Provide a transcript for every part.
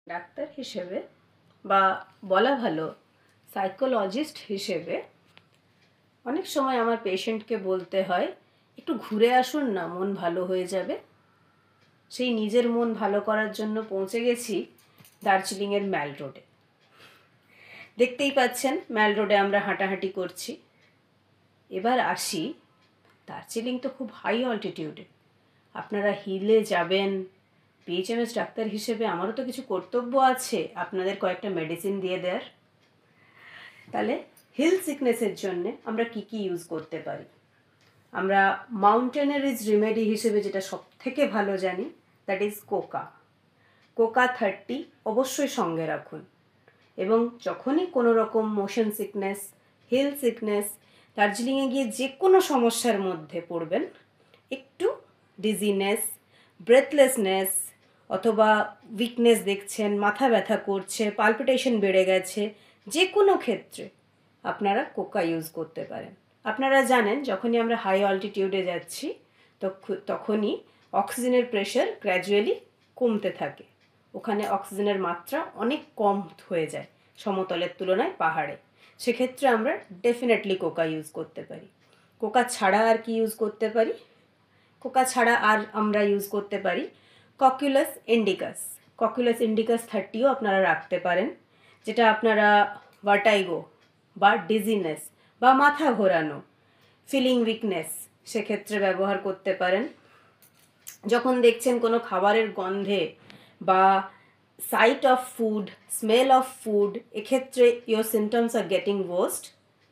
Doctor হিসেবে বা বলা ভালো সাইকোলজিস্ট হিসেবে অনেক সময় আমার পেশেন্টকে বলতে হয় একটু ঘুরে আসুন না, মন ভালো হয়ে যাবে। সেই নিজের মন ভালো করার জন্য পৌঁছে গেছি দার্জিলিংয়ের ম্যাল রোডে। দেখতেই পাচ্ছেন ম্যাল রোডে আমরা হাঁটাহাঁটি করছি। এবার আসি, দার্জিলিং তো খুব হাই অল্টিটিউডে, আপনারা হিলে যাবেন। পিএইচএমএস ডাক্তার হিসেবে আমারও তো কিছু কর্তব্য আছে আপনাদের কয়েকটা মেডিসিন দিয়ে দেওয়ার। তাহলে হিল সিকনেসের জন্য আমরা কি কি ইউজ করতে পারি? আমরা মাউন্টেনারিজ রিমেডি হিসেবে যেটা সব থেকে ভালো জানি, দ্যাট ইজ কোকা 30 অবশ্যই সঙ্গে রাখুন। এবং যখনই কোনো রকম মোশন সিকনেস, হিল সিকনেস, দার্জিলিংয়ে গিয়ে যে কোনো সমস্যার মধ্যে পড়বেন, একটু ডিজিনেস, ব্রেথলেসনেস অথবা উইকনেস দেখছেন, মাথা ব্যথা করছে, পালপিটেশন বেড়ে গেছে, যে কোনো ক্ষেত্রে আপনারা কোকা ইউজ করতে পারেন। আপনারা জানেন যখনই আমরা হাই অল্টিটিউডে যাচ্ছি তখনই অক্সিজেনের প্রেশার গ্র্যাজুয়ালি কমতে থাকে। ওখানে অক্সিজেনের মাত্রা অনেক কম হয়ে যায় সমতলের তুলনায় পাহাড়ে। সেক্ষেত্রে আমরা ডেফিনেটলি কোকা ইউজ করতে পারি। কোকা ছাড়া আর কি ইউজ করতে পারি? কোকা ছাড়া আর আমরা ইউজ করতে পারি ককুলাস ইন্ডিকাস 30ও আপনারা রাখতে পারেন, যেটা আপনারা ভার্টাইগো বা ডিজিনেস বা মাথা ঘোরানো, ফিলিং উইকনেস সেক্ষেত্রে ব্যবহার করতে পারেন। যখন দেখছেন কোনো খাবারের গন্ধে বা sight of food, smell of food, এক্ষেত্রে your symptoms are getting worst,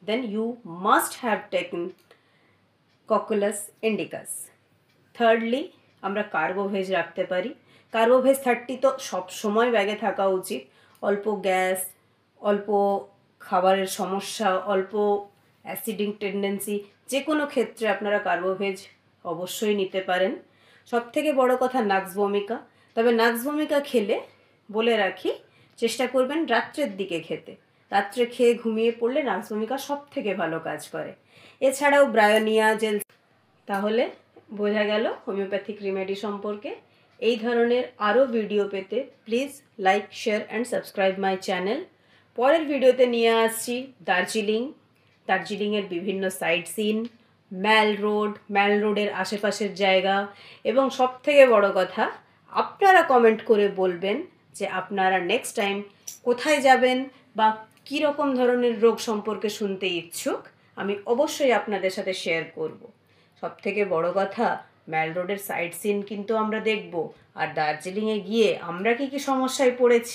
then you must have taken cocculus indicus. Thirdly আমরা কার্বোভেজ রাখতে পারি। কার্বোভেজ 30 তো সব সময় ব্যাগে থাকা উচিত। অল্প গ্যাস, অল্প খাবারের সমস্যা, অল্প অ্যাসিডিক টেন্ডেন্সি, যে কোনো ক্ষেত্রে আপনারা কার্বোভেজ অবশ্যই নিতে পারেন। সবথেকে বড় কথা নাক্স ভমিকা। তবে নাক্স ভমিকা খেলে বলে রাখি, চেষ্টা করবেন রাত্রের দিকে খেতে। রাত্রে খেয়ে ঘুমিয়ে পড়লে নাক্স ভমিকা সব থেকে ভালো কাজ করে। এছাড়াও ব্রায়োনিয়া জেল। তাহলে বোঝা গেল হোমিওপ্যাথিক রিমেডি সম্পর্কে। এই ধরনের আরও ভিডিও পেতে please like, share and subscribe my channel. পরের ভিডিওতে নিয়ে আসছি দার্জিলিংয়ের বিভিন্ন সাইট সিন, ম্যাল রোডের আশেপাশের জায়গা, এবং সবথেকে বড় কথা আপনারা কমেন্ট করে বলবেন যে আপনারা নেক্সট টাইম কোথায় যাবেন বা কী রকম ধরনের রোগ সম্পর্কে শুনতে ইচ্ছুক। আমি অবশ্যই আপনাদের সাথে শেয়ার করব। সবথেকে বড় কথা, ম্যাল রোডের সাইট সিন কিন্তু আমরা দেখব, আর দার্জিলিংয়ে গিয়ে আমরা কী কী সমস্যায় পড়েছি